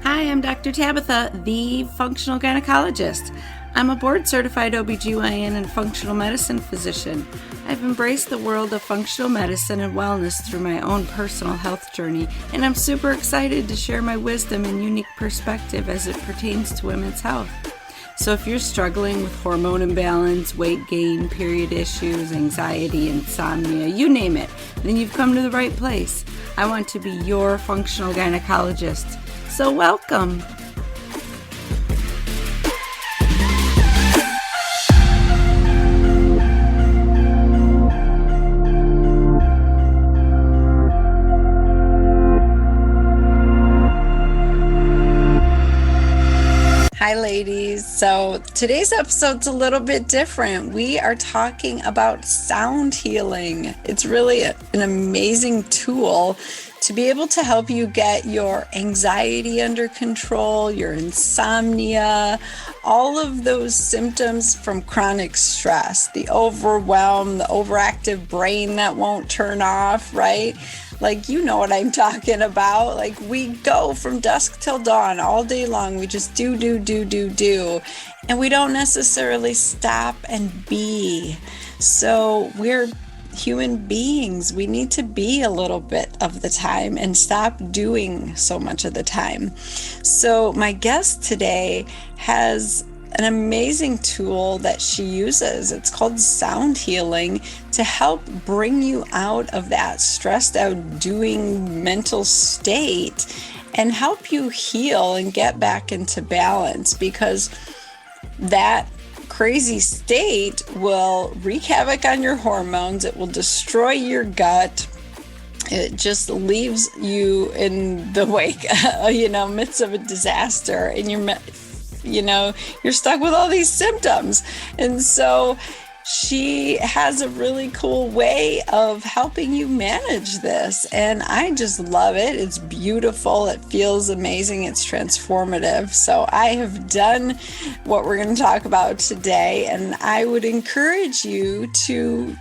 Hi, I'm Dr. Tabatha, the functional gynecologist. I'm a board-certified OBGYN and functional medicine physician. I've embraced the world of functional medicine and wellness through my own personal health journey, and I'm super excited to share my wisdom and unique perspective as it pertains to women's health. So if you're struggling with hormone imbalance, weight gain, period issues, anxiety, insomnia, you name it, then you've come to the right place. I want to be your functional gynecologist. So welcome. Hi ladies. So today's episode's a little bit different. We are talking about sound healing. It's really an amazing tool to be able to help you get your anxiety under control, your insomnia, all of those symptoms from chronic stress, the overwhelm, the overactive brain that won't turn off, right? Like, you know what I'm talking about. Like, we go from dusk till dawn all day long. We just do. And we don't necessarily stop and be. So we're human beings. We need to be a little bit of the time and stop doing so much of the time. So my guest today has an amazing tool that she uses. It's called sound healing to help bring you out of that stressed out doing mental state and help you heal and get back into balance, because that crazy state will wreak havoc on your hormones. It will destroy your gut. It just leaves you in the wake, midst of a disaster, and you're stuck with all these symptoms. And so she has a really cool way of helping you manage this. And I just love it. It's beautiful. It feels amazing. It's transformative. So I have done what we're going to talk about today. And I would encourage you to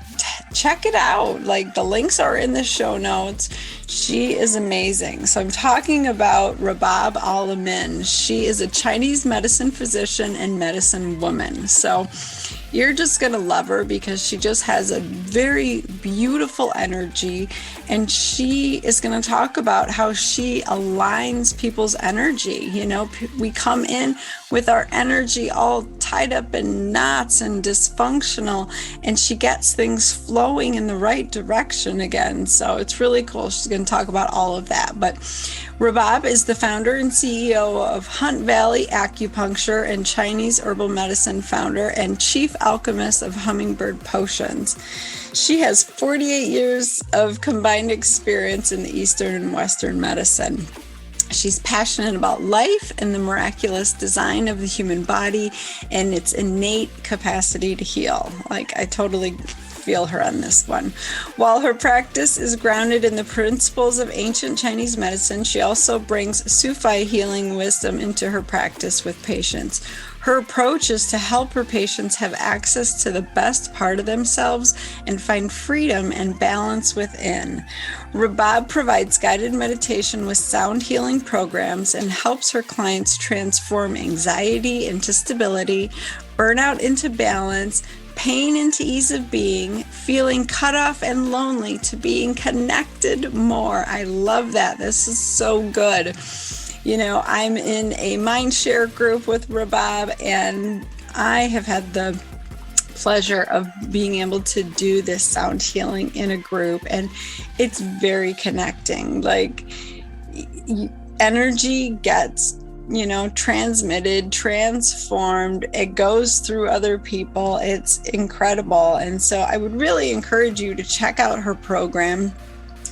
check it out. Like, the links are in the show notes. She is amazing. So I'm talking about Rabab Al-Amin. She is a Chinese medicine physician and medicine woman. So you're just going to love her because she just has a very beautiful energy, and she is going to talk about how she aligns people's energy. We come in with our energy all tied up in knots and dysfunctional, and she gets things flowing in the right direction again. So it's really cool. She's going to talk about all of that. But Rabab is the founder and CEO of Hunt Valley Acupuncture and Chinese herbal medicine founder and chief alchemist of Hummingbird potions. She has 48 years of combined experience in the Eastern and Western medicine. She's passionate about life and the miraculous design of the human body and its innate capacity to heal. Like, I totally feel her on this one. While her practice is grounded in the principles of ancient Chinese medicine, she also brings Sufi healing wisdom into her practice with patients. Her approach is to help her patients have access to the best part of themselves and find freedom and balance within. Rabab provides guided meditation with sound healing programs and helps her clients transform anxiety into stability, burnout into balance, pain into ease of being, feeling cut off and lonely to being connected more. I love that. This is so good. I'm in a mindshare group with Rabab, and I have had the pleasure of being able to do this sound healing in a group, and it's very connecting. Like, energy gets transmitted, transformed. It goes through other people. It's incredible. And so I would really encourage you to check out her program.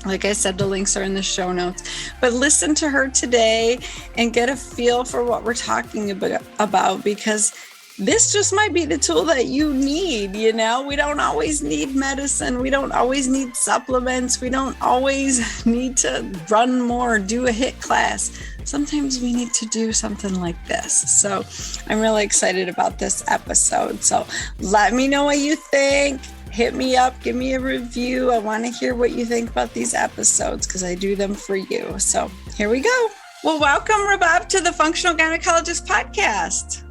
Like I said, the links are in the show notes. But listen to her today and get a feel for what we're talking about, because this just might be the tool that you need. We don't always need medicine. We don't always need supplements. We don't always need to run more, do a HIIT class. Sometimes we need to do something like this. So I'm really excited about this episode. So let me know what you think. Hit me up, give me a review. I want to hear what you think about these episodes because I do them for you. So here we go. Well, welcome, Rabab, to the Functional Gynecologist Podcast.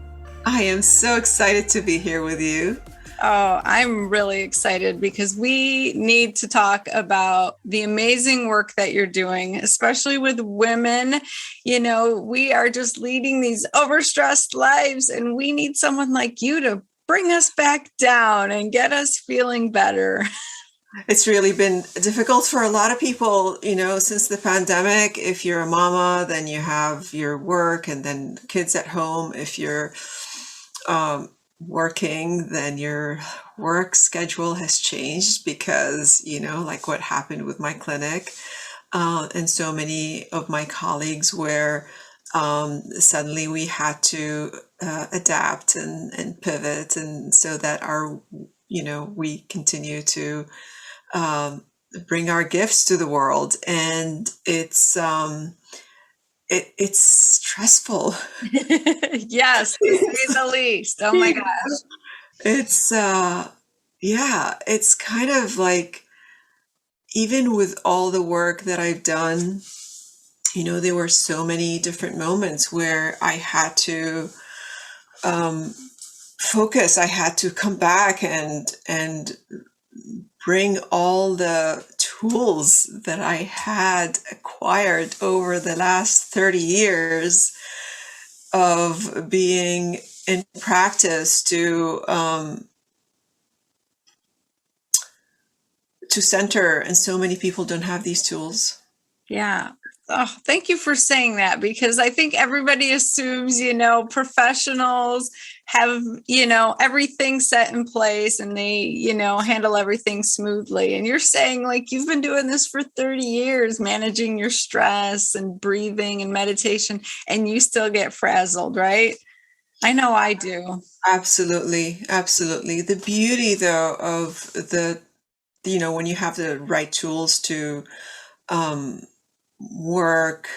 I am so excited to be here with you. Oh, I'm really excited because we need to talk about the amazing work that you're doing, especially with women. You know, we are just leading these overstressed lives, and we need someone like you to bring us back down and get us feeling better. It's really been difficult for a lot of people, since the pandemic. If you're a mama, then you have your work and then kids at home. If you're working, then your work schedule has changed because, like what happened with my clinic. And so many of my colleagues where suddenly we had to adapt and pivot, and so that we continue to bring our gifts to the world, and it's stressful. Yes, to say the least. Oh my gosh. It's it's kind of like, even with all the work that I've done, there were so many different moments where I had to focus. I had to come back and bring all the tools that I had acquired over the last 30 years of being in practice to center. And so many people don't have these tools. Yeah. Oh, thank you for saying that, because I think everybody assumes, professionals have, everything set in place and they, handle everything smoothly. And you're saying, like, you've been doing this for 30 years, managing your stress and breathing and meditation, and you still get frazzled, right? I know I do. Absolutely. Absolutely. The beauty, though, of when you have the right tools to work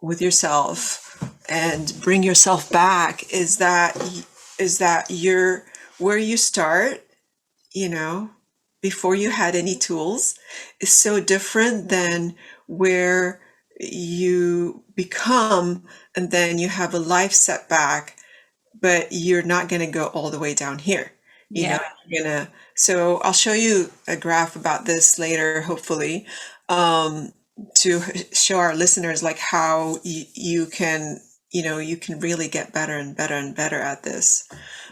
with yourself and bring yourself back, is that you're where you start, before you had any tools, is so different than where you become, and then you have a life setback, but you're not going to go all the way down here. Yeah. So I'll show you a graph about this later, hopefully, to show our listeners like how you can really get better and better and better at this.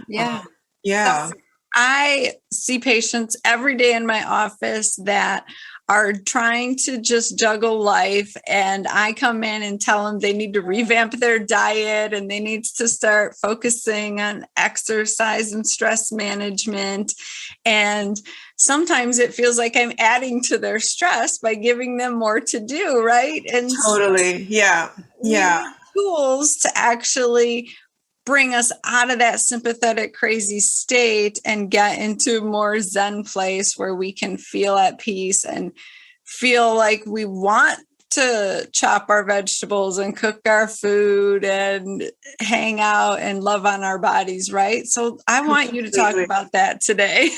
Yeah. Yeah. So I see patients every day in my office that are trying to just juggle life, and I come in and tell them they need to revamp their diet and they need to start focusing on exercise and stress management. And sometimes it feels like I'm adding to their stress by giving them more to do, right? And Totally. Yeah. Yeah. tools to actually bring us out of that sympathetic, crazy state and get into more Zen place where we can feel at peace and feel like we want to chop our vegetables and cook our food and hang out and love on our bodies, right? So I want you to talk about that today.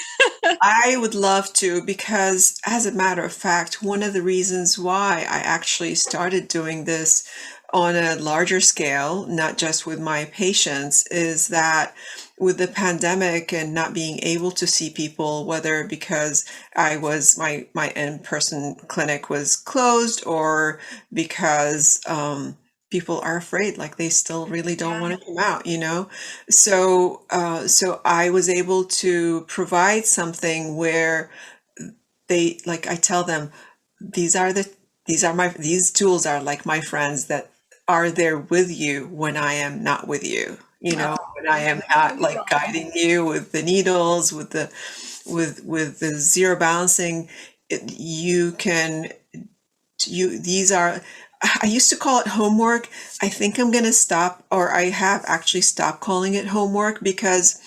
I would love to, because as a matter of fact, one of the reasons why I actually started doing this on a larger scale, not just with my patients, is that with the pandemic and not being able to see people, whether because my in-person clinic was closed, or because people are afraid, like they still really don't want to come out, so I was able to provide something where they, like, I tell them, these tools are like my friends that are there with you when I am not with you, when I am not like guiding you with the needles, with the zero balancing. These are, I used to call it homework. I think I'm going to stop, or I have actually stopped calling it homework, because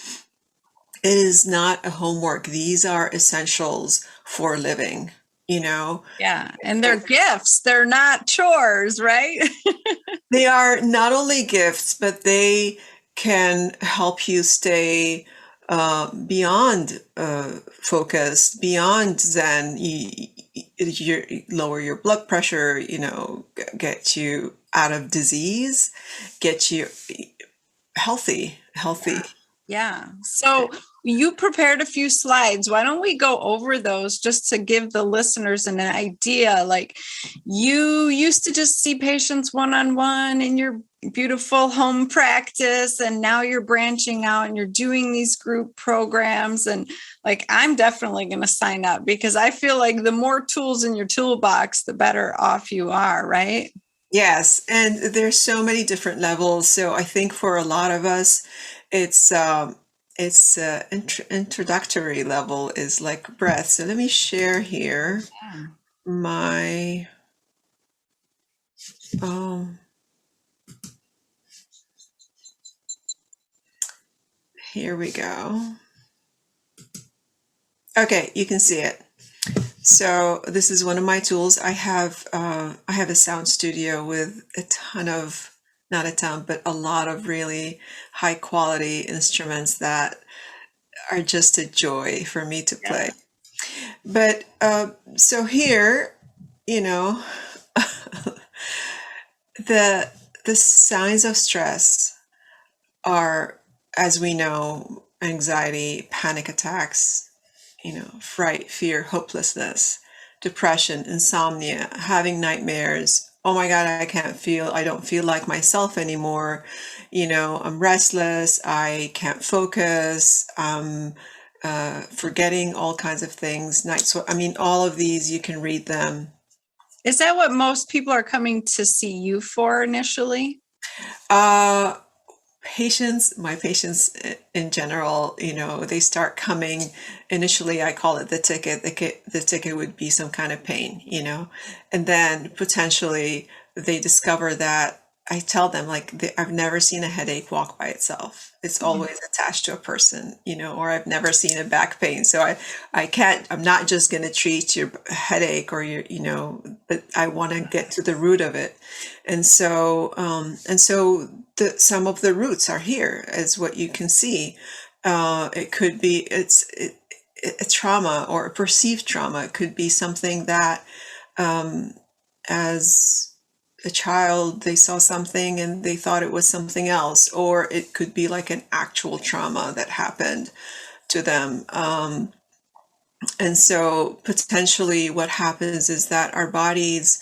it is not a homework. These are essentials for living, Yeah. And they're gifts. They're not chores, right? They are not only gifts, but they can help you stay beyond focused, beyond Zen. You lower your blood pressure, get you out of disease, get you healthy. Yeah. So you prepared a few slides. Why don't we go over those just to give the listeners an idea? Like, you used to just see patients one-on-one in your beautiful home practice, and now you're branching out and you're doing these group programs. And like, I'm definitely going to sign up, because I feel like the more tools in your toolbox, the better off you are, right? Yes, and there's so many different levels. So I think for a lot of us, it's introductory level is like breath. So let me share here Yeah. my um, here we go. Okay, you can see it. So this is one of my tools. I have a sound studio with a ton of, not a ton, but a lot of really high quality instruments that are just a joy for me to Yeah. play. But so here, you know, the signs of stress are, as we know, anxiety, panic attacks, fright, fear, hopelessness, depression, insomnia, having nightmares. Oh my God, I don't feel like myself anymore. I'm restless. I can't focus. Forgetting all kinds of things. I mean, all of these, you can read them. Is that what most people are coming to see you for initially? Uh, my patients in general, they start coming. Initially, I call it the ticket. The ticket would be some kind of pain, and then potentially they discover that I tell them, like, I've never seen a headache walk by itself. It's always attached to a person, or I've never seen a back pain. So I'm not just going to treat your headache or but I want to get to the root of it. And so some of the roots are here, as what you can see. It could be a trauma or a perceived trauma. It could be something that, as a child, they saw something and they thought it was something else, or it could be like an actual trauma that happened to them. And so potentially what happens is that our bodies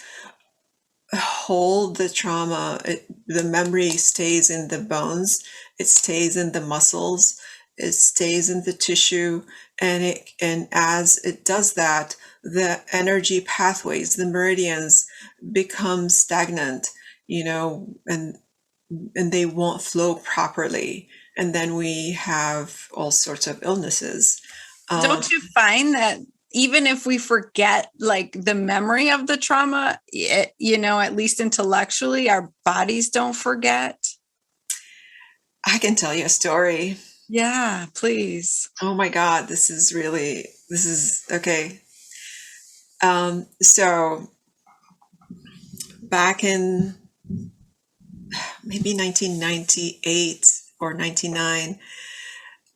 hold the trauma. The memory stays in the bones, it stays in the muscles, it stays in the tissue, and as it does that, the energy pathways, the meridians, become stagnant, and they won't flow properly, and then we have all sorts of illnesses. Don't you find that even if we forget like the memory of the trauma, at least intellectually, our bodies don't forget? I can tell you a story. Yeah, please. Oh my God, this is okay. So back in maybe 1998 or 99,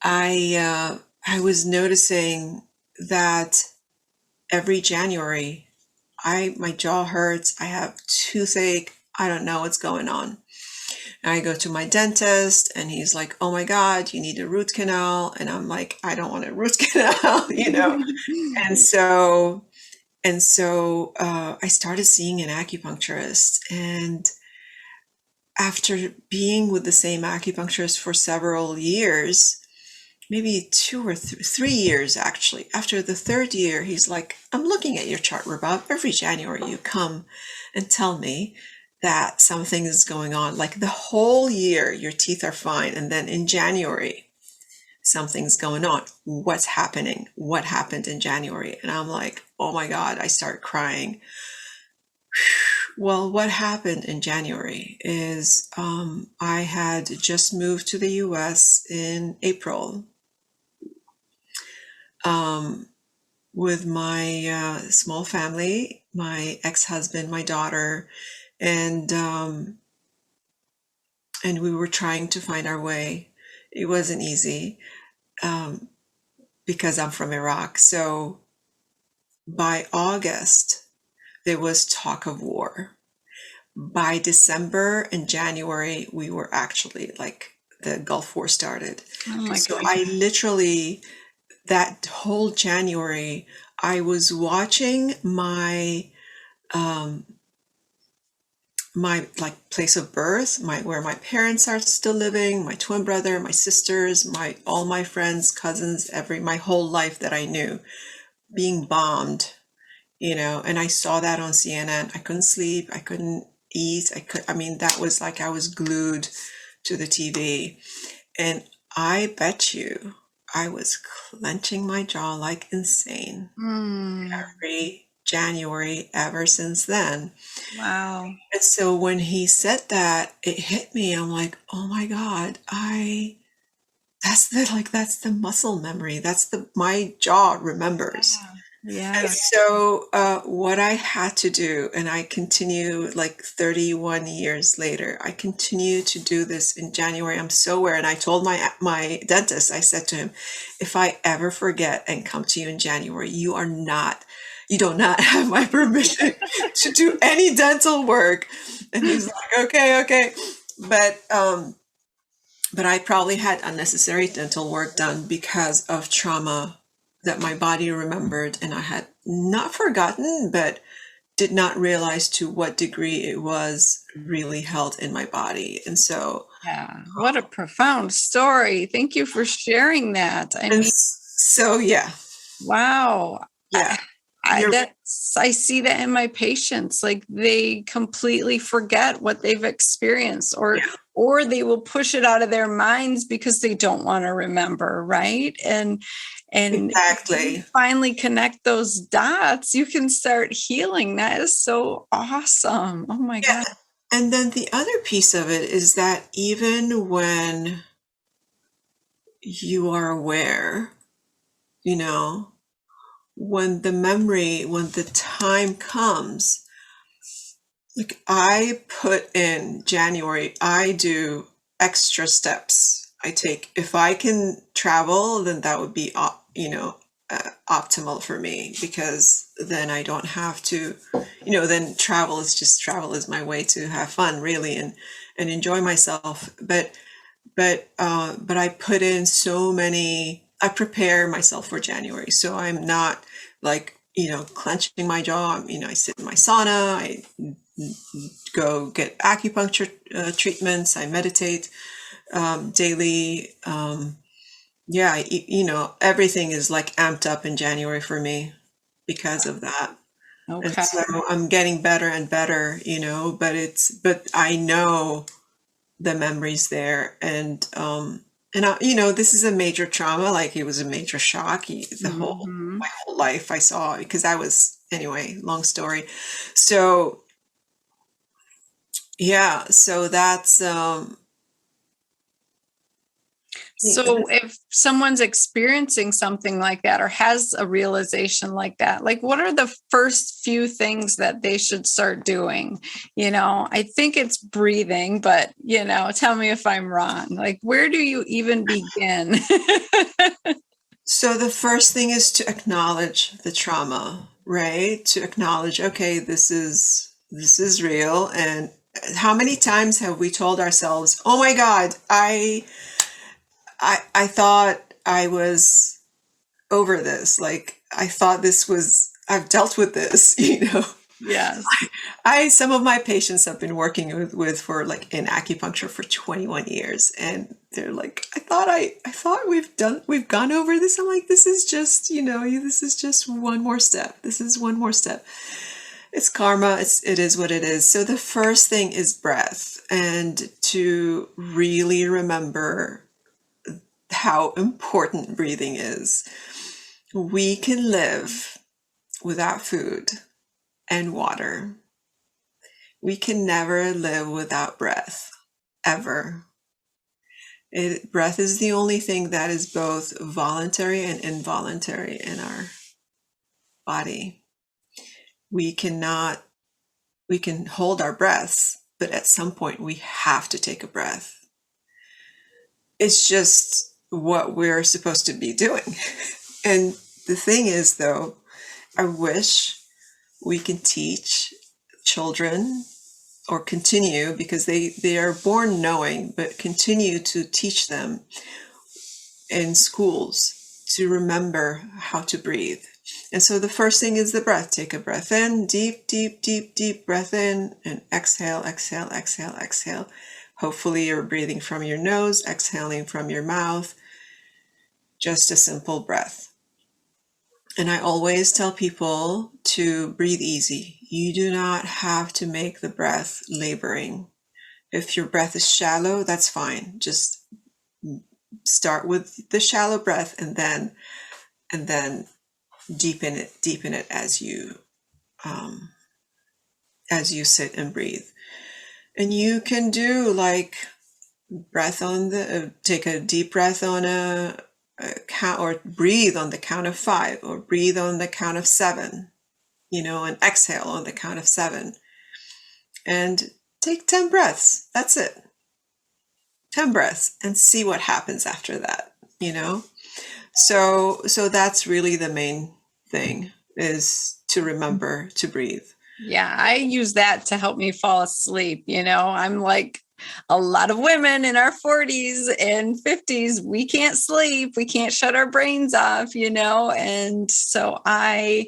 I was noticing that every January, my jaw hurts. I have toothache. I don't know what's going on. And I go to my dentist, and he's like, "Oh my God, you need a root canal." And I'm like, "I don't want a root canal." And so I started seeing an acupuncturist, and after being with the same acupuncturist for several years, maybe 2 or 3 years actually, after the third year, he's like, "I'm looking at your chart, Rabab. Every January you come and tell me that something is going on. Like the whole year, your teeth are fine. And then in January, something's going on. What's happening? What happened in January?" And I'm like, "Oh my God," I start crying. Well, what happened in January is I had just moved to the US in April, with my small family, my ex-husband, my daughter, and we were trying to find our way. It wasn't easy. um, because I'm from Iraq. So by August, there was talk of war. By December and January, we were actually like the Gulf War started. Oh my So God. I literally, that whole January, I was watching um, my like place of birth, where my parents are still living, my twin brother, my sisters, all my friends, cousins, my whole life that I knew being bombed, and I saw that on CNN. I couldn't sleep, I couldn't eat, I mean, that was like I was glued to the TV. And I bet you I was clenching my jaw like insane Mm, every January ever since then. wow. And so when he said that, it hit me. I'm like, oh my God, that's the muscle memory. My jaw remembers. Yeah. And Yeah. so what I had to do, and I continue like 31 years later, I continue to do this in January. I'm so aware. And I told my dentist, I said to him, if I ever forget and come to you in January, you do not have my permission to do any dental work. And he's like, okay, okay. But I probably had unnecessary dental work done because of trauma that my body remembered, and I had not forgotten, but did not realize to what degree it was really held in my body. And so, Yeah. What a profound story. Thank you for sharing that. I and mean, so yeah, wow. yeah, you're I see that in my patients. Like they completely forget what they've experienced, yeah, or they will push it out of their minds because they don't want to remember, right? And you exactly. finally connect those dots, you can start healing. That is so awesome. Oh my Yeah. God. And then the other piece of it is that even when you are aware, you know, when the time comes, like I put in January, I do extra steps. If I can travel, then that would be, optimal for me, because then I don't have to, then travel is my way to have fun really, and enjoy myself. But I put in I prepare myself for January. So I'm not like, clenching my jaw. I sit in my sauna, I go get acupuncture treatments, I meditate daily. Yeah, everything is like amped up in January for me because of that. And Okay. so I'm getting better and better, but I know the memories there. And this is a major trauma. Like it was a major shock. Hmm. My whole life I saw, because anyway, long story. So yeah, so So if someone's experiencing something like that or has a realization like that, like what are the first few things that they should start doing? I think it's breathing, but tell me if I'm wrong. Like where do you even begin? so the first thing is to acknowledge the trauma, right? To acknowledge, okay, this is real. And how many times have we told ourselves, "Oh my God, I thought I was over this. Like I thought I've dealt with this." Yes. Some of my patients have been working with for like in acupuncture for 21 years, and they're like, I thought we've gone over this. I'm like, this is just, this is just one more step. This is one more step. It's karma. It is what it is. So the first thing is breath, and to really remember how important breathing is. We can live without food and water. We can never live without breath, ever. Breath is the only thing that is both voluntary and involuntary in our body. We cannot, we can hold our breaths, but at some point we have to take a breath. It's just what we're supposed to be doing. And the thing is, though, I wish we can teach children, or continue, because they are born knowing, but continue to teach them in schools to remember how to breathe. And so the first thing is the breath. Take a breath in, deep, deep, deep, deep breath in, and exhale, exhale, exhale, exhale. Hopefully you're breathing from your nose, exhaling from your mouth. Just a simple breath. And I always tell people to breathe easy. You do not have to make the breath laboring. If your breath is shallow, that's fine. Just start with the shallow breath and then deepen it as you sit and breathe. And you can do like breath on the take a deep breath on a count, or breathe on the count of 5, or breathe on the count of 7, and exhale on the count of 7, and take 10 breaths. That's it. 10 breaths, and see what happens after that. So that's really the main thing, is to remember to breathe. Yeah, I use that to help me fall asleep. I'm like a lot of women in our 40s and 50s, we can't sleep. We can't shut our brains off, And so I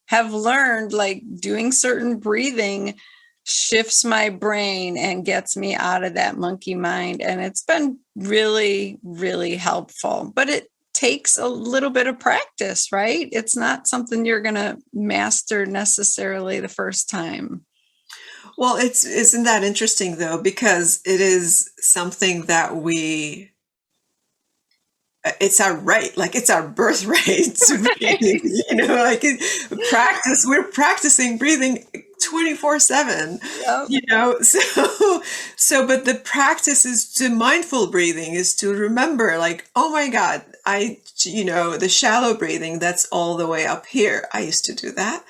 have learned, like, doing certain breathing shifts my brain and gets me out of that monkey mind. And it's been really, really helpful. But it takes a little bit of practice, right? It's not something you're going to master necessarily the first time. Well, isn't that interesting, though, because it is something that it's our right, like it's our birthright to breathe, like we're practicing breathing 24/7, Yep. so but the practice is to mindful breathing, is to remember, like, oh my God, the shallow breathing, that's all the way up here. I used to do that.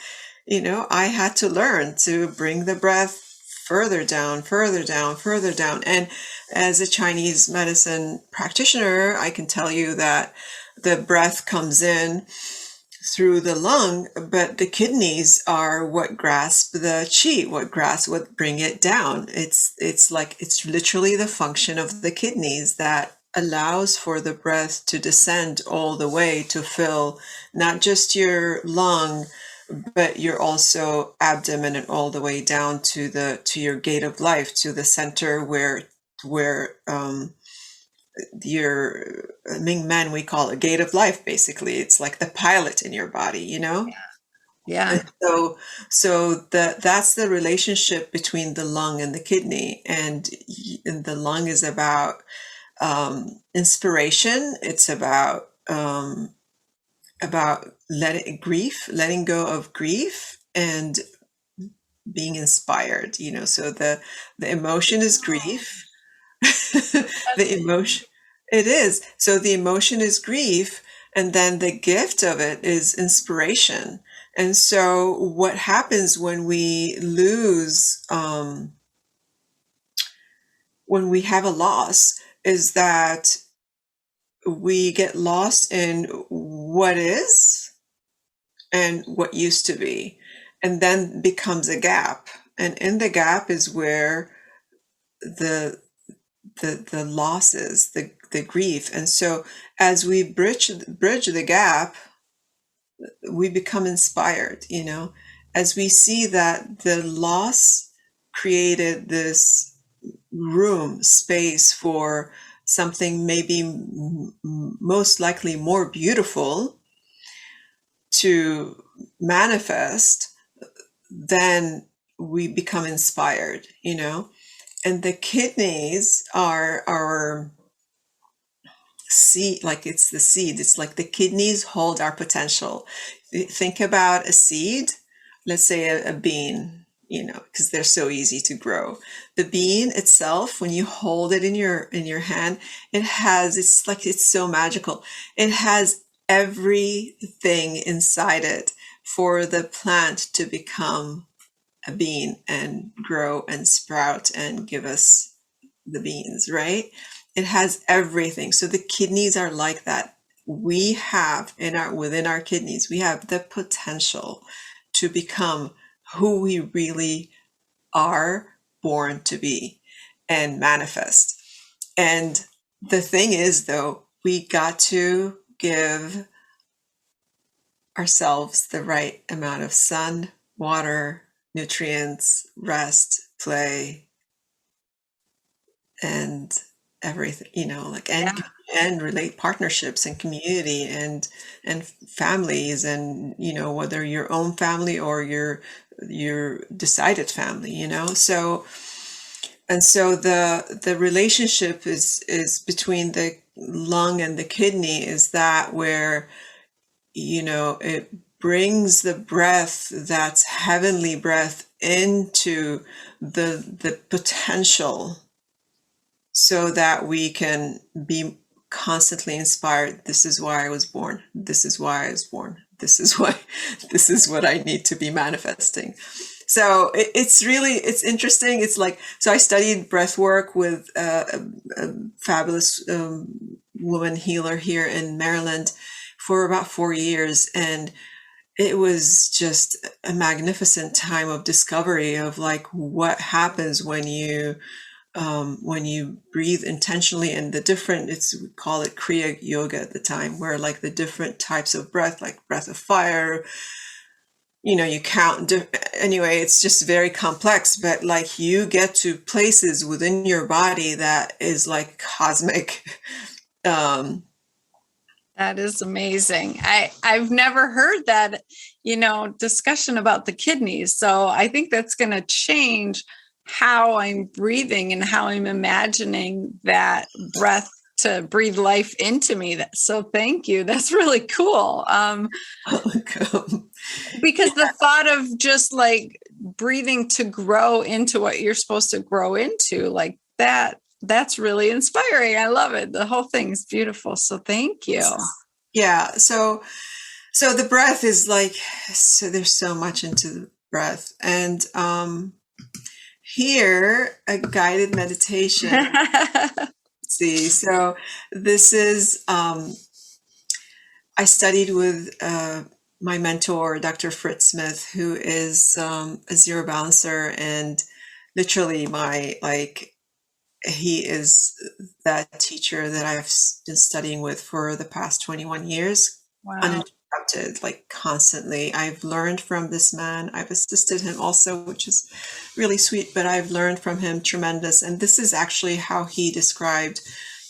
I had to learn to bring the breath further down, further down, further down. And as a Chinese medicine practitioner, I can tell you that the breath comes in through the lung, but the kidneys are what grasp the qi, what bring it down. It's literally the function of the kidneys that allows for the breath to descend all the way to fill not just your lung, but you're also abdomen, and all the way down to your gate of life, to the center where your Ming Men, we call it gate of life. Basically, it's like the pilot in your body, Yeah. And that's the relationship between the lung and the kidney, and the lung is about inspiration. It's about letting go of grief and being inspired, so the emotion is grief. The emotion, it is. So the emotion is grief, and then the gift of it is inspiration. And so what happens when we lose, when we have a loss, is that we get lost in what is and what used to be, and then becomes a gap. And in the gap is where the losses, the grief. And so as we bridge the gap, we become inspired, as we see that the loss created this space for something maybe most likely more beautiful to manifest. Then we become inspired, and the kidneys are our seed, like it's the seed. It's like the kidneys hold our potential. Think about a seed, let's say a bean, because they're so easy to grow. The bean itself, when you hold it in your hand, it's so magical. It has everything inside it for the plant to become a bean and grow and sprout and give us the beans, right? It has everything. So the kidneys are like that. We have within our kidneys, we have the potential to become who we really are born to be and manifest. And the thing is, though, we got to give ourselves the right amount of sun, water, nutrients, rest, play, and everything, like, Yeah. and relate partnerships and community and families, and whether your own family or your decided family, so. And so the relationship is between the lung and the kidney, is that where it brings the breath, that's heavenly breath, into the potential, so that we can be constantly inspired. This is why I was born. This is why I was born. This is why, this is what I need to be manifesting. So it's interesting. It's like, so I studied breath work with a fabulous woman healer here in Maryland for about 4 years. And it was just a magnificent time of discovery of like what happens when you breathe intentionally, and the different, we call it Kriya yoga at the time, where like the different types of breath, like breath of fire, you count. Anyway, it's just very complex, but like you get to places within your body that is like cosmic. That is amazing. I've never heard that, discussion about the kidneys. So I think that's going to change how I'm breathing and how I'm imagining that breath to breathe life into me. So thank you. That's really cool. Because the thought of just like breathing to grow into what you're supposed to grow into, like that's really inspiring. I love it. The whole thing is beautiful. So thank you. Yeah. So the breath is like, so there's so much into the breath. And here, a guided meditation. See, so this is, I studied with my mentor, Dr. Fritz Smith, who is a zero balancer, and literally he is that teacher that I've been studying with for the past 21 years. Wow. Uninterrupted, like constantly. I've learned from this man. I've assisted him also, which is really sweet, but I've learned from him tremendous. And this is actually how he described,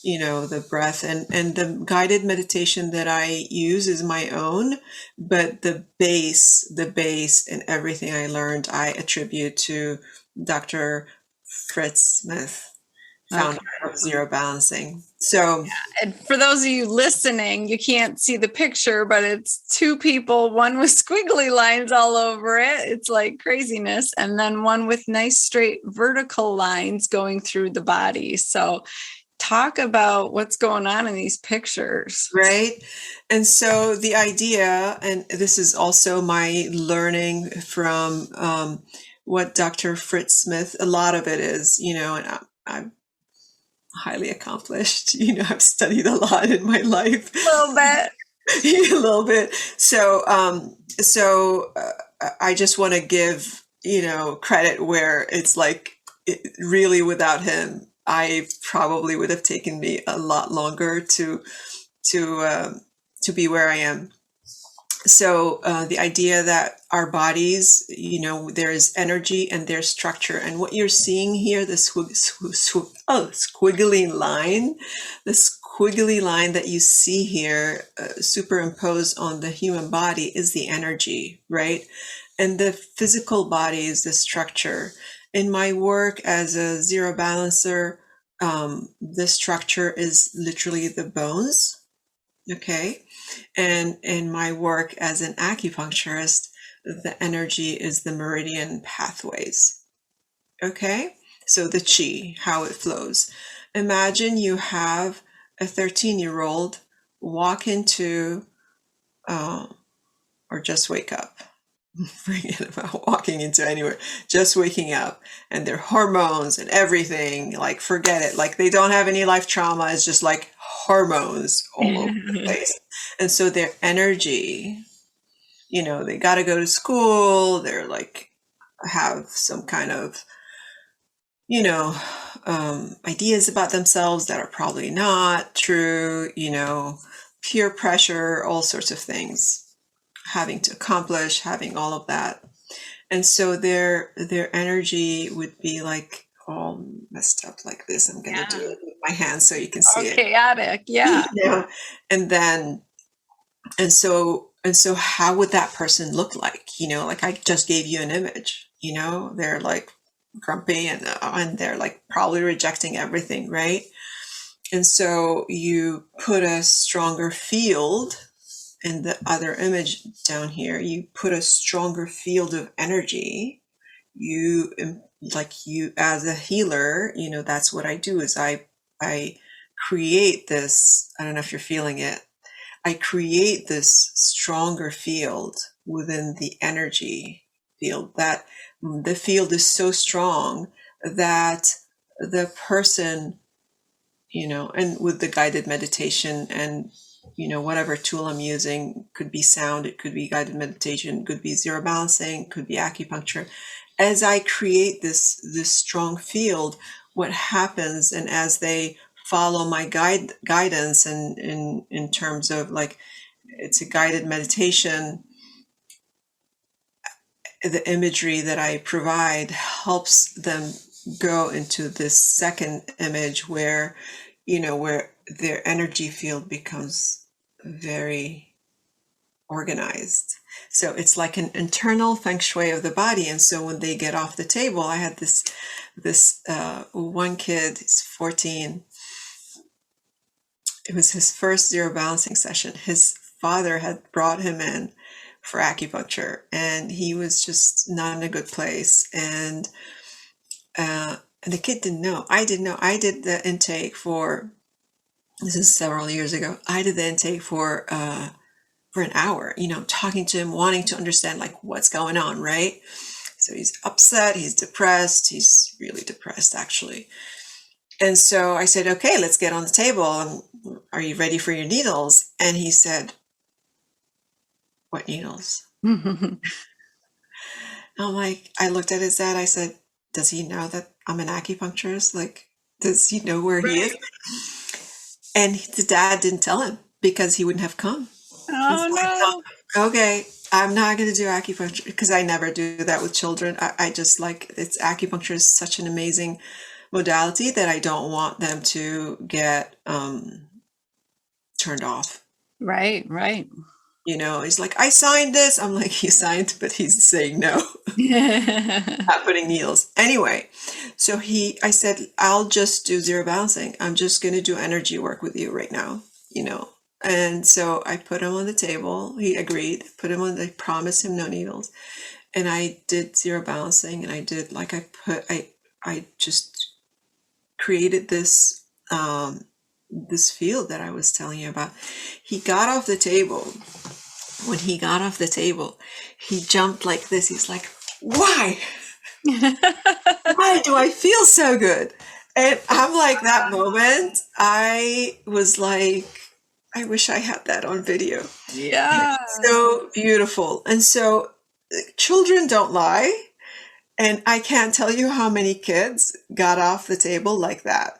the breath, and the guided meditation that I use is my own, but the base and everything I learned, I attribute to Dr. Fritz Smith, founder of Zero Balancing. So, and for those of you listening, you can't see the picture, but it's two people, one with squiggly lines all over it. It's like craziness. And then one with nice straight vertical lines going through the body. So talk about what's going on in these pictures. Right. And so the idea, and this is also my learning from what Dr. Fritz Smith, a lot of it is, and I'm highly accomplished. I've studied a lot in my life. A little bit. A little bit. So, I just want to give, credit where it's like, really without him, I probably would have taken me a lot longer to be where I am. So the idea that our bodies, there's energy and there's structure, and what you're seeing here, the squiggly line, the squiggly line that you see here, superimposed on the human body, is the energy, right? And the physical body is the structure. In my work as a zero balancer, the structure is literally the bones. Okay. And in my work as an acupuncturist, the energy is the meridian pathways. Okay. So the chi, how it flows. Imagine you have a 13-year-old walk into, or just wake up. forget about walking into anywhere, just waking up, and their hormones and everything, like forget it. Like they don't have any life trauma. It's just like hormones all over the place. And so their energy, they got to go to school. They're like, have some kind of, ideas about themselves that are probably not true, peer pressure, all sorts of things, having to accomplish, having all of that. And so their energy would be like all messed up like this. I'm gonna do Yeah. it with my hands so you can see it. Chaotic. Yeah. And then and so how would that person look like? Like I just gave you an image, they're like grumpy and they're like probably rejecting everything, right? And so you put a stronger field in the other image down here, you put a stronger field of energy. You as a healer, that's what I do is I create this, I don't know if you're feeling it. I create this stronger field within the energy field, that the field is so strong that the person, and with the guided meditation and, whatever tool I'm using, could be sound, it could be guided meditation, could be zero balancing, could be acupuncture. As I create this strong field, what happens, and as they follow my guidance, and in terms of like, it's a guided meditation, the imagery that I provide helps them go into this second image where, where their energy field becomes very organized. So it's like an internal feng shui of the body. And so when they get off the table, I had this one kid, he's 14. It was his first zero balancing session. His father had brought him in for acupuncture, and he was just not in a good place. And the kid didn't know. I didn't know. I did the intake for, this is several years ago. I did the intake for an hour, talking to him, wanting to understand like what's going on, right? So he's upset, he's depressed, he's really depressed actually. And so I said, okay, let's get on the table. Are you ready for your needles? And he said, what needles? I'm like, I looked at his dad, I said, does he know that I'm an acupuncturist? Like, does he know where he is? And the dad didn't tell him because he wouldn't have come. Oh, no. Okay, I'm not going to do acupuncture because I never do that with children. I just like, acupuncture is such an amazing modality that I don't want them to get turned off. Right, right. He's like, I signed this. I'm like, he signed, but he's saying no, not putting needles. Anyway, so I said, I'll just do zero balancing. I'm just going to do energy work with you right now, And so I put him on the table. He agreed, I promised him no needles. And I did zero balancing, and I did like, I just created this, this field that I was telling you about. He got off the table. When he got off the table, he jumped like this. He's like, why? Why do I feel so good? And I'm like, that moment, I was like, I wish I had that on video. Yeah. So beautiful. And so children don't lie. And I can't tell you how many kids got off the table like that,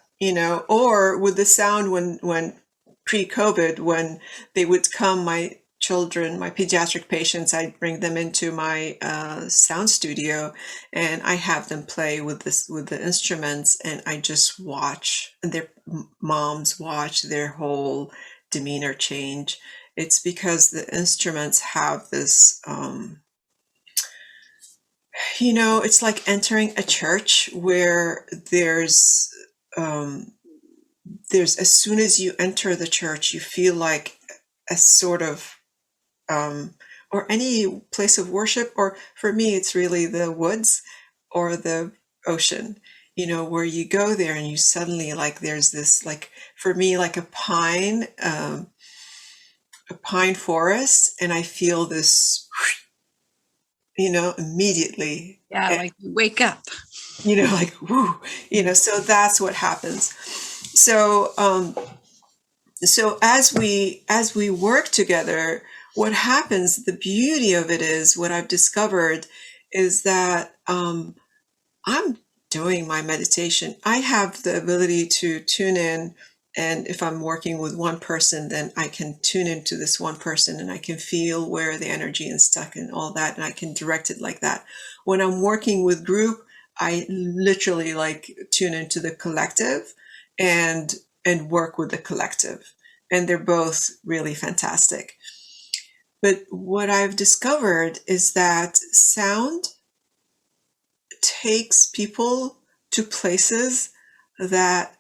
or with the sound when pre-COVID, when they would come, my children, my pediatric patients, I'd bring them into my sound studio, and I have them play with the instruments, and I just watch, and their moms watch their whole demeanor change. It's because the instruments have this, it's like entering a church where there's, as soon as you enter the church, you feel like a sort of, or any place of worship, or for me, it's really the woods or the ocean, where you go there and you suddenly, like, there's this, like, for me, like a pine forest, and I feel this immediately. Yeah, like you wake up. Like, whoo, so that's what happens. So, so as we work together, what happens, the beauty of it is, what I've discovered is that, I'm doing my meditation. I have the ability to tune in. And if I'm working with one person, then I can tune into this one person and I can feel where the energy is stuck and all that. And I can direct it like that. When I'm working with group, I literally like tune into the collective and work with the collective. And they're both really fantastic. But what I've discovered is that sound takes people to places that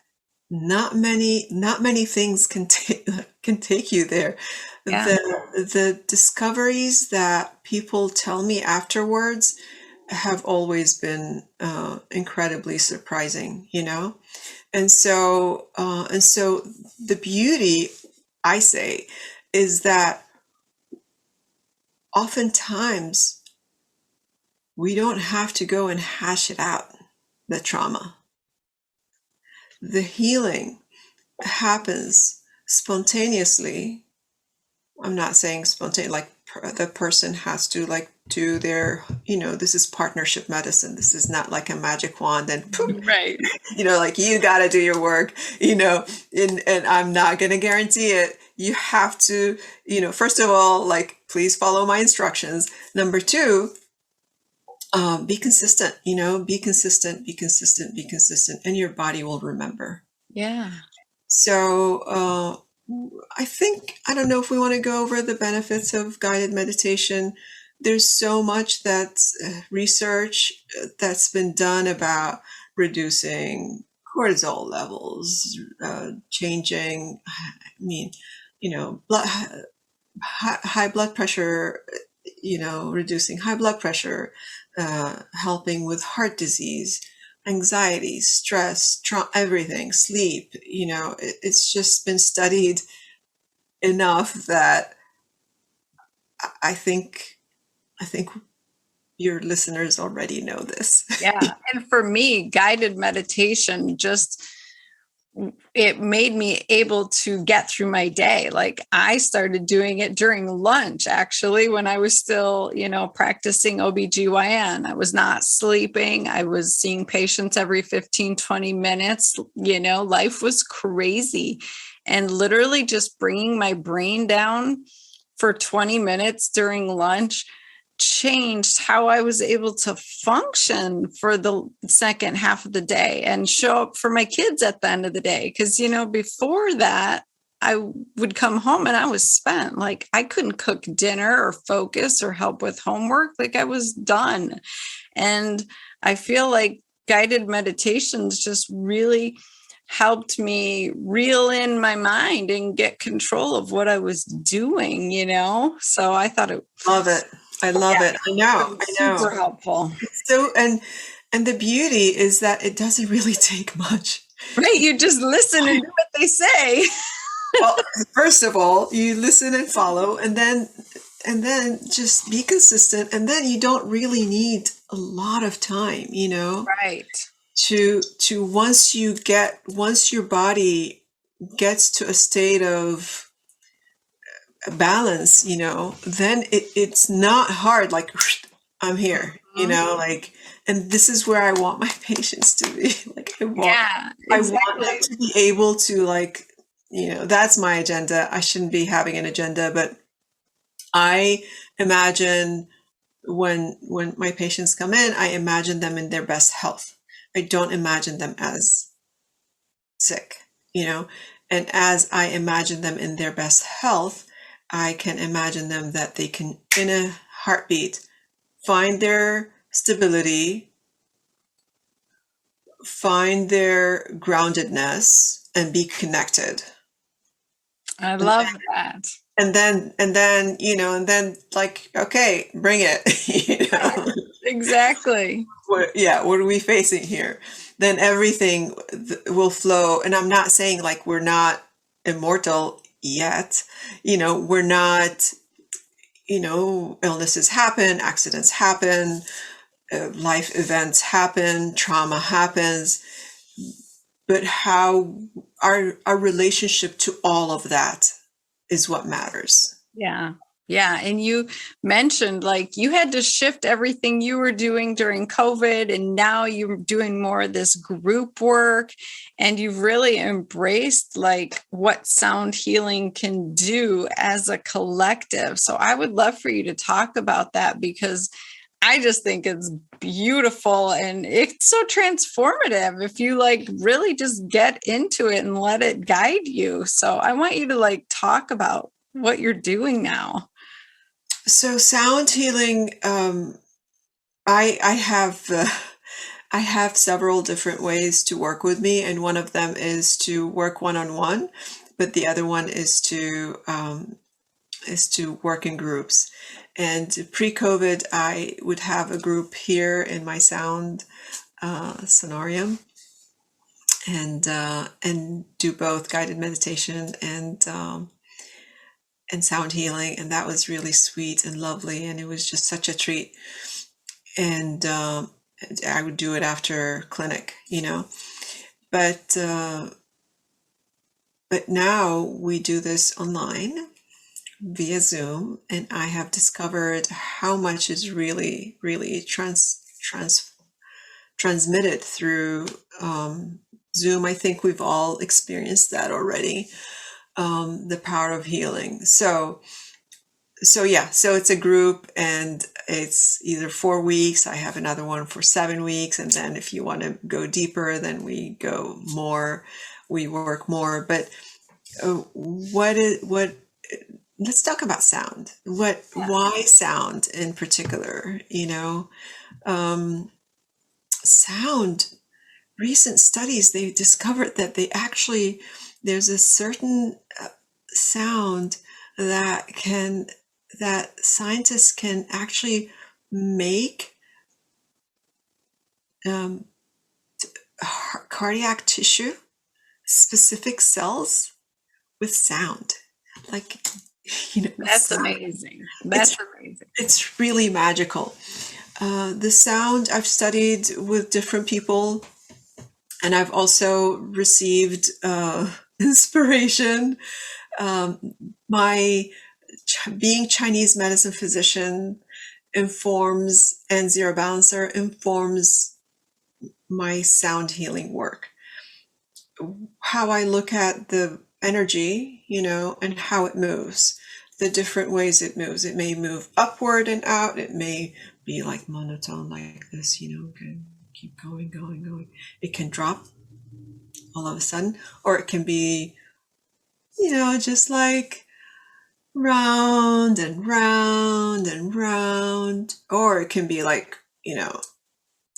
not many things can take you there. Yeah. The discoveries that people tell me afterwards have always been incredibly surprising, and so the beauty, I say, is that oftentimes we don't have to go and hash it out, the trauma. The healing happens spontaneously. I'm not saying spontaneous, like the person has to like do their, this is partnership medicine. This is not like a magic wand and poof, Right. like you got to do your work, and I'm not going to guarantee it. You have to, first of all, like, please follow my instructions. Number two, be consistent, be consistent, and your body will remember. Yeah. So, I don't know if we want to go over the benefits of guided meditation. There's so much that's research that's been done about reducing cortisol levels, changing, blood, high blood pressure, reducing high blood pressure, helping with heart disease, anxiety, stress, everything, sleep. It's just been studied enough that I think your listeners already know this. Yeah. And for me, guided meditation just, it made me able to get through my day. Like I started doing it during lunch, actually, when I was still, practicing OBGYN. I was not sleeping. I was seeing patients every 15, 20 minutes. Life was crazy. And literally just bringing my brain down for 20 minutes during lunch changed how I was able to function for the second half of the day and show up for my kids at the end of the day. Because, before that, I would come home and I was spent. Like I couldn't cook dinner or focus or help with homework. Like I was done. And I feel like guided meditations just really helped me reel in my mind and get control of what I was doing, So I thought it Love it. I love it. I know. I know. super helpful. So, and the beauty is that it doesn't really take much. Right. You just listen and do what they say. Well, first of all, you listen and follow, and then just be consistent, and then you don't really need a lot of time, Right. to once your body gets to a state of balance, then it's not hard, like I'm here, like, and this is where I want my patients to be. Like I want them to be able to, like, that's my agenda. I shouldn't be having an agenda, but I imagine when my patients come in, I imagine them in their best health. I don't imagine them as sick, and as I imagine them in their best health, I can imagine them that they can, in a heartbeat, find their stability, find their groundedness, and be connected. I love that. And then like, okay, bring it. Exactly. What are we facing here? Then everything will flow. And I'm not saying like we're not immortal yet. We're not, illnesses happen, accidents happen, life events happen, trauma happens, but how our relationship to all of that is what matters. Yeah. Yeah. And you mentioned like you had to shift everything you were doing during COVID, and now you're doing more of this group work, and you've really embraced like what sound healing can do as a collective. So I would love for you to talk about that, because I just think it's beautiful and it's so transformative if you like really just get into it and let it guide you. So I want you to like talk about what you're doing now. So sound healing, I have I have several different ways to work with me, and one of them is to work one-on-one, but the other one is to work in groups. And pre-COVID, I would have a group here in my sound sonarium, and do both guided meditation and sound healing, and that was really sweet and lovely, and it was just such a treat. And I would do it after clinic, but now we do this online via Zoom, and I have discovered how much is really, really transmitted through Zoom. I think we've all experienced that already, the power of healing. So it's a group, and it's either 4 weeks. I have another one for 7 weeks, and then if you want to go deeper, then we go more. We work more. But let's talk about sound. Why sound in particular? Sound. Recent studies, they discovered that there's a certain sound that scientists can actually make cardiac tissue, specific cells with sound. Like, That's sound. Amazing. That's amazing. It's really magical. The sound I've studied with different people, and I've also received inspiration. My being Chinese medicine physician and zero balancer informs my sound healing work. How I look at the energy, and how it moves, the different ways it moves. It may move upward and out. It may be like monotone like this, can keep going. It can drop all of a sudden, or it can be, just like round and round and round, or it can be like,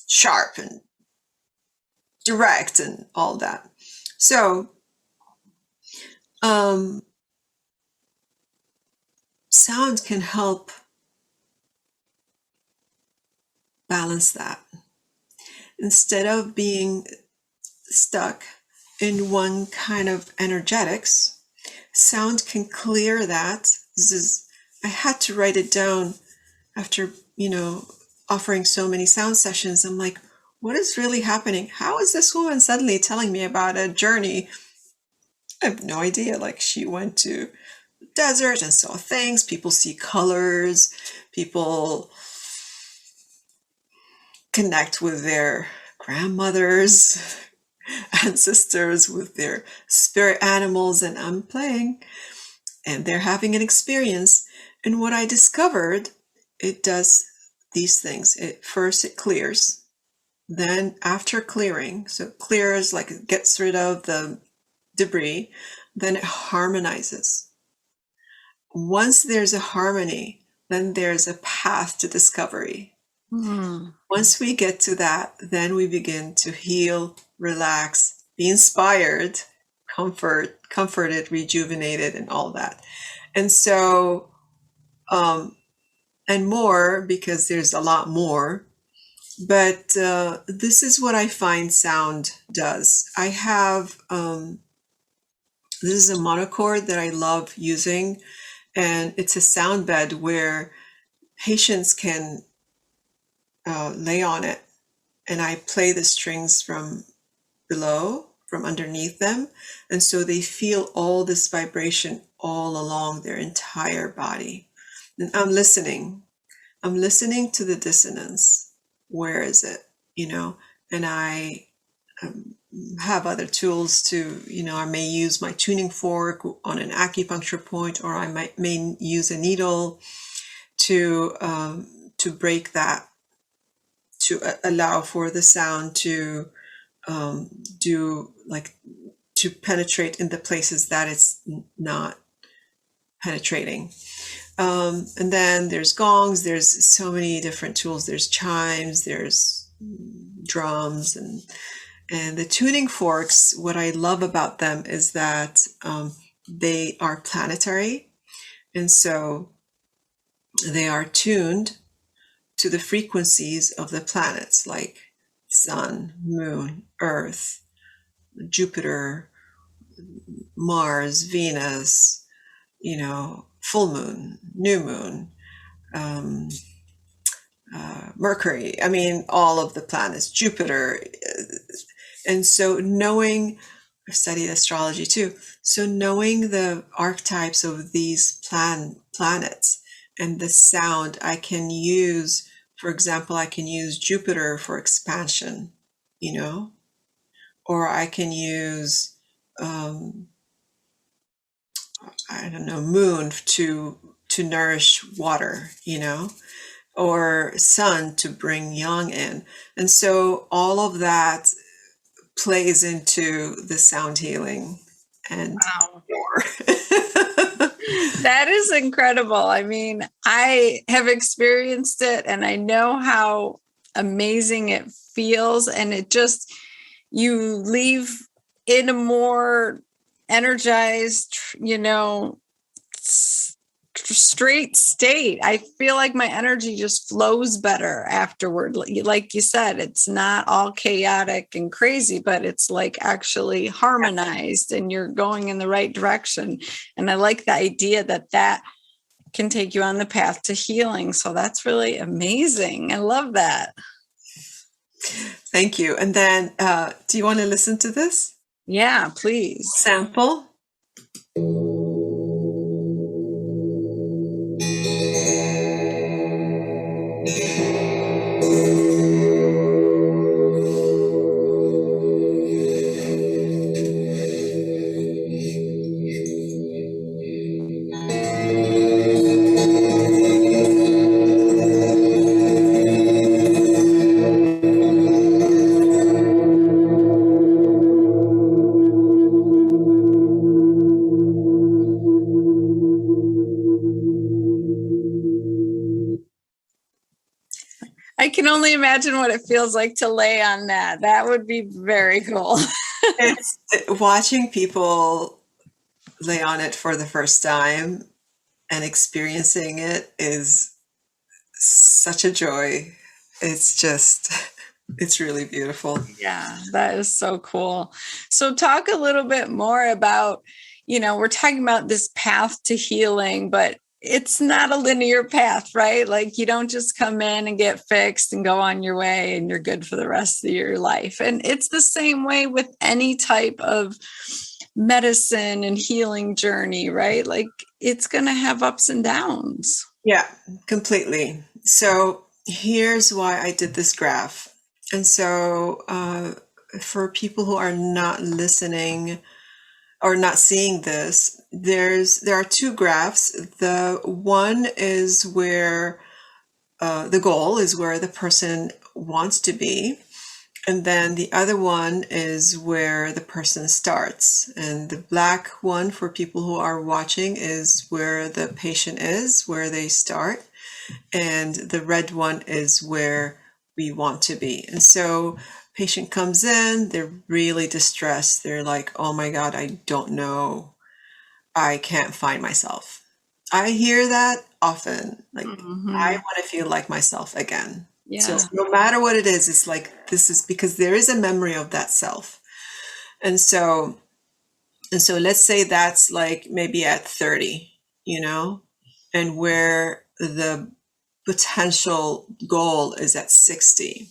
sharp and direct and all that. So, sound can help balance that. Instead of being stuck in one kind of energetics, sound can clear that. I had to write it down after, offering so many sound sessions. I'm like, what is really happening? How is this woman suddenly telling me about a journey? I have no idea. Like, she went to the desert and saw things. People see colors. People connect with their grandmothers, ancestors, with their spirit animals, and I'm playing, and they're having an experience. And what I discovered, it does these things. First it clears, then after clearing, so it clears, like it gets rid of the debris, then it harmonizes. Once there's a harmony, then there's a path to discovery. Once we get to that, then we begin to heal, relax, be inspired, comforted, rejuvenated, and all that. And so, and more, because there's a lot more. But this is what I find sound does. I have, this is a monochord that I love using, And it's a sound bed where patients can lay on it, and I play the strings from below, from underneath them. And so they feel all this vibration all along their entire body. And I'm listening. I'm listening to the dissonance. Where is it? And I have other tools to, I may use my tuning fork on an acupuncture point, or I may use a needle to break that, to allow for the sound to to penetrate in the places that it's not penetrating. And then there's gongs, there's so many different tools, there's chimes, there's drums, and the tuning forks, what I love about them is that they are planetary, and so they are tuned to the frequencies of the planets, like Sun, Moon, Earth, Jupiter, Mars, Venus, full moon, new moon, Mercury. I mean, all of the planets, Jupiter. And so I've studied astrology too. So knowing the archetypes of these planets and the sound I can use, for example, I can use Jupiter for expansion, or I can use, I don't know, moon to nourish water, or sun to bring yang in. And so all of that plays into the sound healing and more. That is incredible. I mean, I have experienced it and I know how amazing it feels. And it just, you leave in a more energized, straight state. I feel like my energy just flows better afterward. Like you said, it's not all chaotic and crazy, but it's like actually harmonized and you're going in the right direction. And I like the idea that can take you on the path to healing. So that's really amazing. I love that. Thank you. And then, do you want to listen to this? Yeah, please. Sample. I can only imagine what it feels like to lay on that. That would be very cool. Watching people lay on it for the first time and experiencing it is such a joy. It's really beautiful. Yeah, that is so cool. So talk a little bit more about, we're talking about this path to healing, but it's not a linear path, right? Like you don't just come in and get fixed and go on your way and you're good for the rest of your life. And it's the same way with any type of medicine and healing journey, right? Like it's going to have ups and downs. Yeah, completely. So here's why I did this graph. And so for people who are not listening or not seeing this, there are two graphs. The one is where the goal is where the person wants to be. And then the other one is where the person starts. And the black one for people who are watching is where the patient is, where they start. And the red one is where we want to be. And so patient comes in, they're really distressed. They're like, oh my God, I don't know. I can't find myself. I hear that often. Like, I want to feel like myself again. Yeah. So no matter what it is, it's like, this is because there is a memory of that self. And so let's say that's like maybe at 30. you know, and where the potential goal is at 60.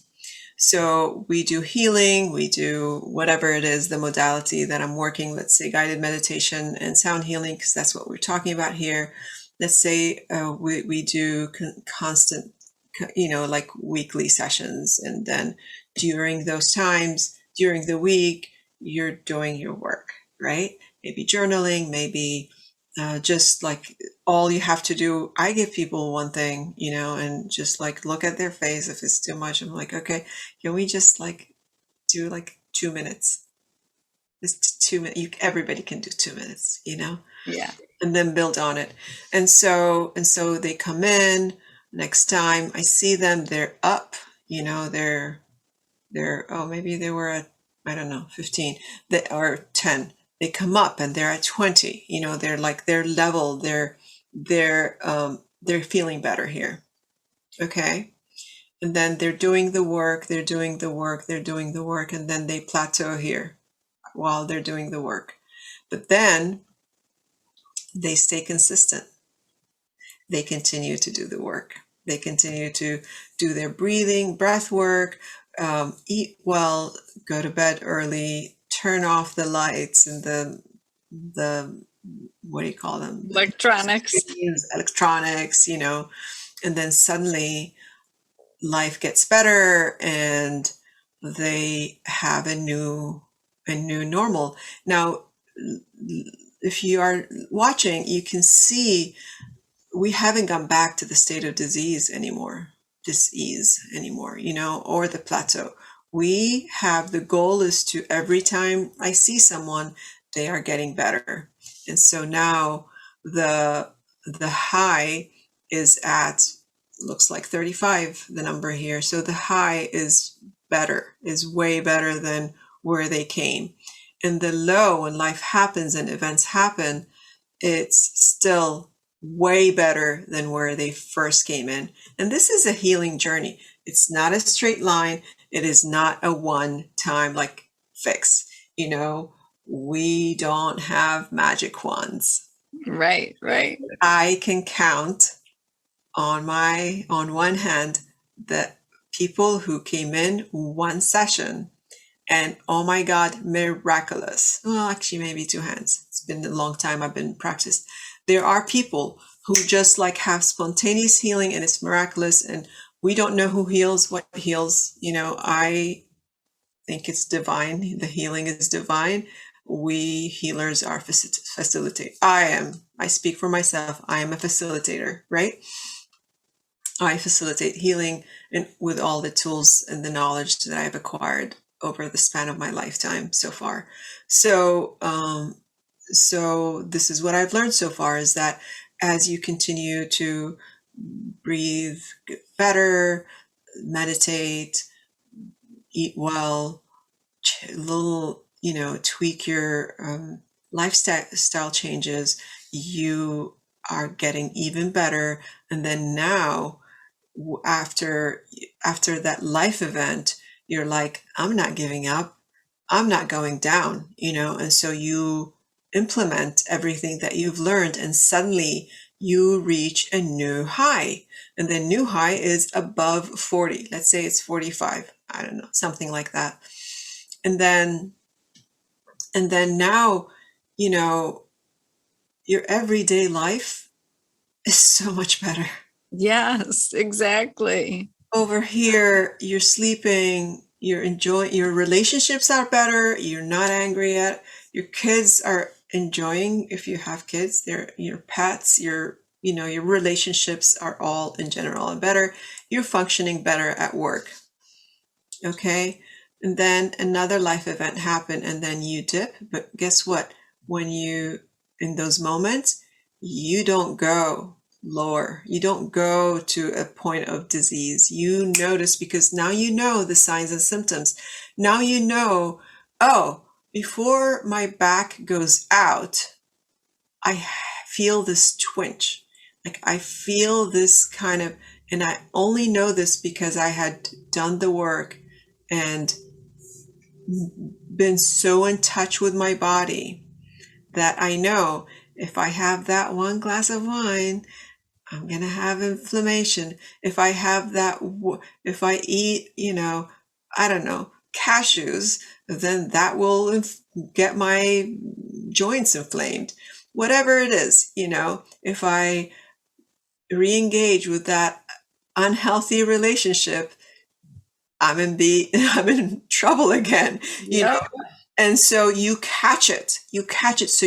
So we do healing, we do whatever it is, the modality that I'm working, let's say guided meditation and sound healing, because that's what we're talking about here. Let's say we do constant, like weekly sessions. And then during those times, during the week, you're doing your work, right? Maybe journaling, maybe just like all you have to do. I give people one thing, and just like look at their face. If it's too much, I'm like, okay, can we just like do like 2 minutes? It's 2 minutes. Everybody can do 2 minutes, Yeah. and then build on it. And so they come in. Next time I see them, they're up. They're maybe they were at, I don't know, 15, they are 10. They come up and they're at 20. They're like their level. They're feeling better here. Okay. And then they're doing the work, they're doing the work, they're doing the work, and then they plateau here while they're doing the work. But then they stay consistent. They continue to do the work. They continue to do their breathing, breath work, eat well, go to bed early, turn off the lights and the what do you call them? Electronics. Electronics, and then suddenly life gets better and they have a new normal. Now, if you are watching, you can see we haven't gone back to the state of disease anymore, or the plateau. We have, the goal is to, every time I see someone, they are getting better. And so now the high is at, looks like 35, the number here. So the high is way better than where they came. And the low, when life happens and events happen, it's still way better than where they first came in. And this is a healing journey. It's not a straight line. It is not a one-time like fix. We don't have magic wands. Right. I can count on one hand the people who came in one session and, oh my God, miraculous. Well, actually, maybe two hands. It's been a long time I've been practiced. There are people who just like have spontaneous healing and it's miraculous, and we don't know who heals, what heals. I think it's divine. The healing is divine. We healers are facilitate. I speak for myself. I am a facilitator, right? I facilitate healing and with all the tools and the knowledge that I've acquired over the span of my lifetime so far. So this is what I've learned so far, is that as you continue to breathe, get better, meditate, eat well, tweak your lifestyle changes, you are getting even better. And then now, after that life event, you're like, I'm not giving up. I'm not going down, and so you implement everything that you've learned, and suddenly you reach a new high. And the new high is above 40. Let's say it's 45. I don't know, something like that. And then now, your everyday life is so much better. Yes, exactly. Over here, you're sleeping, you're enjoying, your relationships are better, you're not angry yet, your kids are enjoying, if you have kids, your pets, your relationships are all in general better, you're functioning better at work. Okay. And then another life event happened and then you dip, but guess what? In those moments, you don't go lower. You don't go to a point of disease. You notice, because now you know the signs and symptoms. Now you know, before my back goes out, I feel this twinge. Like I feel this kind of, and I only know this because I had done the work and been so in touch with my body that I know. if I have that one glass of wine, I'm going to have inflammation. If I have that, if I eat, I don't know, cashews, then that will get my joints inflamed. Whatever it is, if I re-engage with that unhealthy relationship, I'm in trouble again, Yep. And so you catch it. So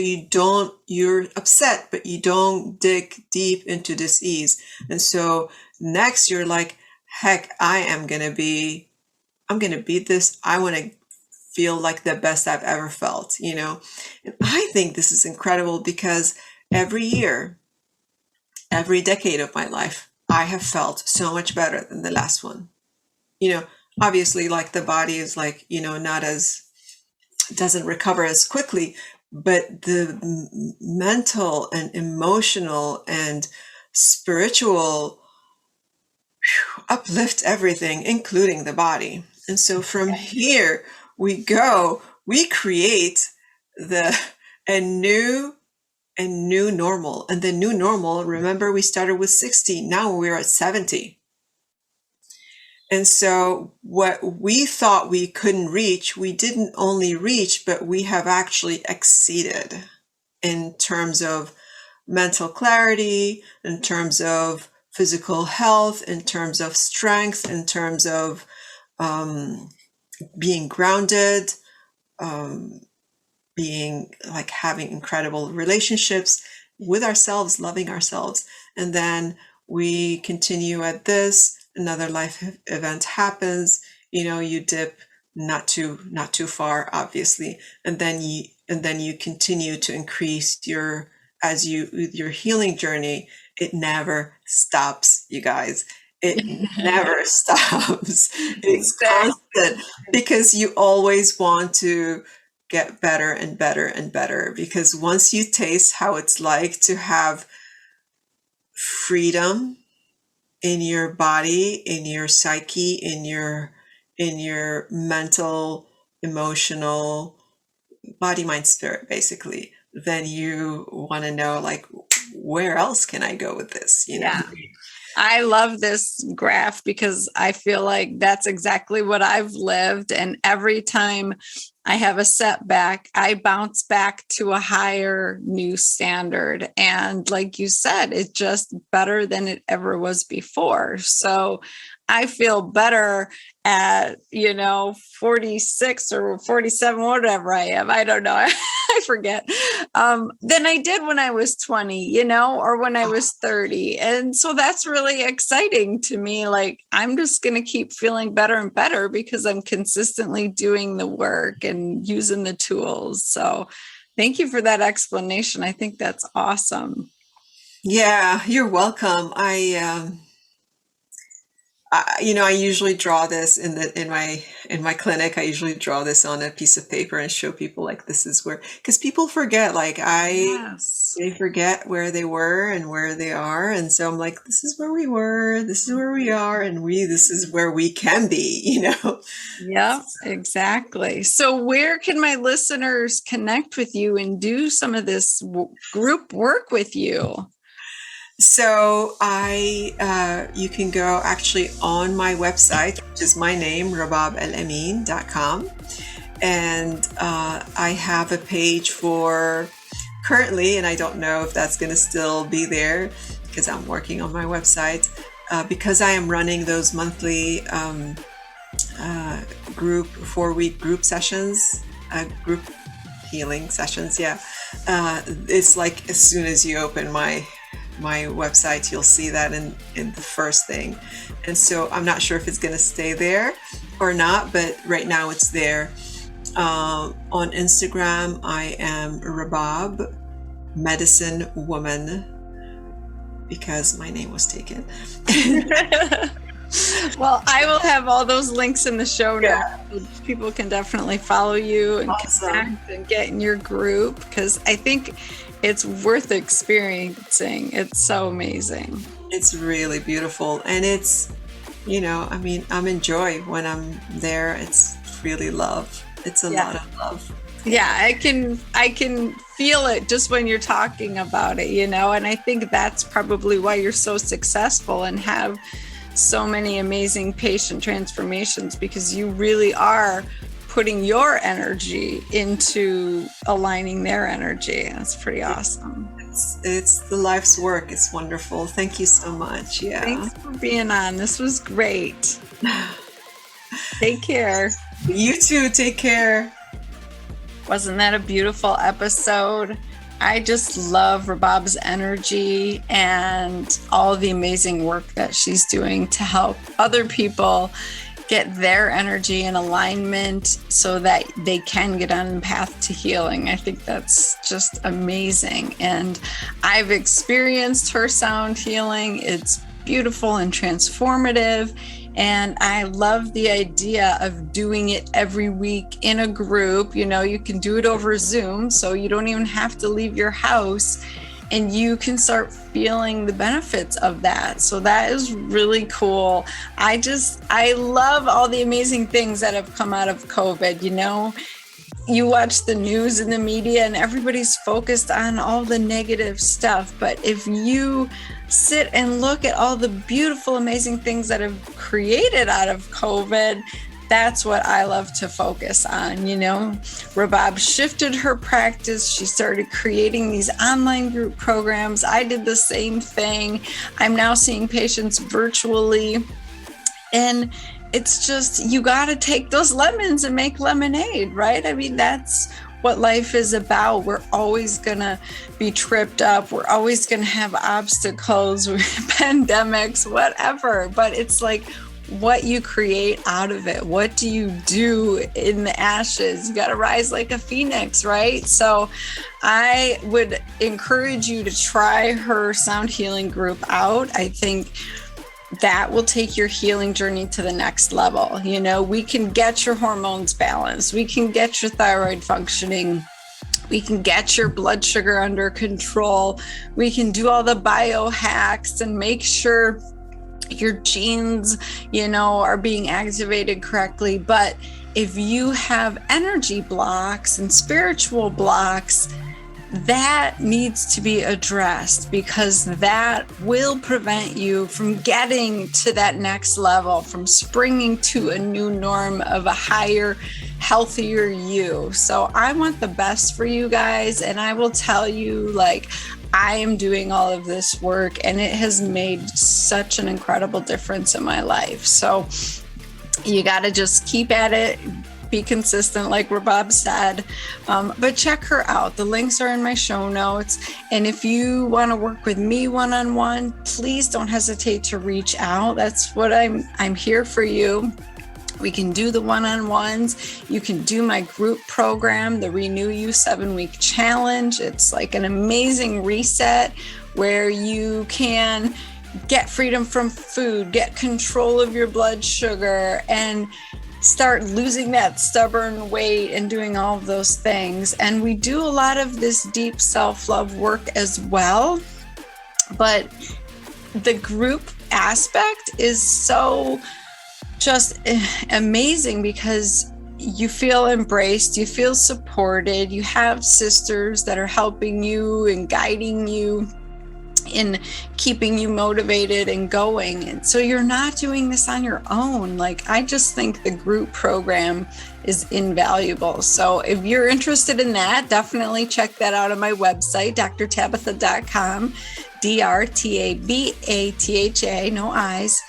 you're upset, but you don't dig deep into dis-ease. And so next you're like, heck, I'm going to beat this. I want to feel like the best I've ever felt, And I think this is incredible because every year, every decade of my life, I have felt so much better than the last one. Obviously, like the body is like, not as, doesn't recover as quickly, but the mental and emotional and spiritual uplift everything, including the body. And so from here we create a new normal. And the new normal, remember, we started with 60, now we're at 70. And so what we thought we couldn't reach, we didn't only reach, but we have actually exceeded in terms of mental clarity, in terms of physical health, in terms of strength, in terms of being grounded, being like having incredible relationships with ourselves, loving ourselves. And then we continue at this, another life event happens, you dip not too far, obviously. And then you continue to increase your healing journey. It never stops, you guys. It never stops. It's constant because you always want to get better and better and better, because once you taste how it's like to have freedom in your body, in your psyche, in your mental, emotional, body, mind, spirit, basically, then you want to know, like, where else can I go with this? Yeah. I love this graph because I feel like that's exactly what I've lived. And every time I have a setback, I bounce back to a higher new standard. And like you said, it's just better than it ever was before. So I feel better at, 46 or 47, whatever I am. I don't know. I forget. Than I did when I was 20, or when I was 30. And so that's really exciting to me. Like, I'm just going to keep feeling better and better because I'm consistently doing the work and using the tools. So thank you for that explanation. I think that's awesome. Yeah, you're welcome. I usually draw this in my clinic. I usually draw this on a piece of paper and show people, like, this is where, because people forget, like they forget where they were and where they are. And so I'm like, this is where we were, this is where we are, and this is where we can be, Yep, exactly. So where can my listeners connect with you and do some of this group work with you? So you can go actually on my website, which is my name, rababalamin.com. And I have a page for currently, and I don't know if that's going to still be there because I'm working on my website, because I am running those monthly 4-week group sessions, group healing sessions. Yeah. It's like as soon as you open my website, you'll see that in the first thing. And so I'm not sure if it's going to stay there or not, but right now it's there. On Instagram, I am Rabab Medicine Woman because my name was taken. Well, I will have all those links in the show notes. Yeah. People can definitely follow you and connect and get in your group, because I think it's worth experiencing. It's so amazing. It's really beautiful. And it's, I'm in joy when I'm there. It's really love. It's a Yeah. lot of love. Yeah, I can feel it just when you're talking about it, and I think that's probably why you're so successful and have so many amazing patient transformations, because you really are putting your energy into aligning their energy. That's pretty awesome. It's the life's work. It's wonderful. Thank you so much. Yeah. Thanks for being on. This was great. Take care. You too. Take care. Wasn't that a beautiful episode? I just love Rabab's energy and all the amazing work that she's doing to help other people get their energy in alignment so that they can get on the path to healing. I think that's just amazing. And I've experienced her sound healing. It's beautiful and transformative. And I love the idea of doing it every week in a group. You can do it over Zoom, so you don't even have to leave your house, and you can start feeling the benefits of that. So that is really cool. I love all the amazing things that have come out of COVID. You watch the news and the media and everybody's focused on all the negative stuff. But if you sit and look at all the beautiful, amazing things that have created out of COVID, that's what I love to focus on. Rabab shifted her practice. She started creating these online group programs. I did the same thing. I'm now seeing patients virtually. And it's just, you got to take those lemons and make lemonade, right? I mean, that's what life is about. We're always going to be tripped up. We're always going to have obstacles, pandemics, whatever. But it's like what you create out of it. What do you do in the ashes? You got to rise like a phoenix, right? So I would encourage you to try her sound healing group out. I think that will take your healing journey to the next level. We can get your hormones balanced. We can get your thyroid functioning. We can get your blood sugar under control. We can do all the biohacks and make sure your genes, are being activated correctly. But if you have energy blocks and spiritual blocks, that needs to be addressed, because that will prevent you from getting to that next level, from springing to a new norm of a higher, healthier you. So I want the best for you guys. And I will tell you, I am doing all of this work and it has made such an incredible difference in my life. So you got to just keep at it. Be consistent, like Rabab said, but check her out. The links are in my show notes. And if you want to work with me one-on-one, please don't hesitate to reach out. That's what I'm here for you. We can do the one-on-ones. You can do my group program, the Renew You 7-Week Challenge. It's like an amazing reset where you can get freedom from food, get control of your blood sugar, and start losing that stubborn weight and doing all of those things. And we do a lot of this deep self-love work as well. But the group aspect is so just amazing, because you feel embraced, you feel supported, you have sisters that are helping you and guiding you in keeping you motivated and going. And so you're not doing this on your own. I just think the group program is invaluable. So if you're interested in that, definitely check that out on my website, drtabatha.com, DRTABATHA, no I's.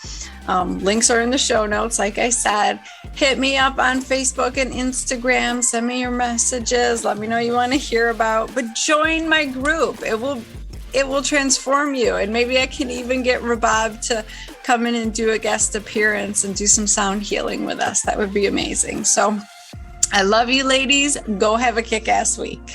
Links are in the show notes. Like I said, hit me up on Facebook and Instagram, send me your messages, let me know you want to hear about, but join my group. It will transform you. And maybe I can even get Rabab to come in and do a guest appearance and do some sound healing with us. That would be amazing. So I love you, ladies. Go have a kick-ass week.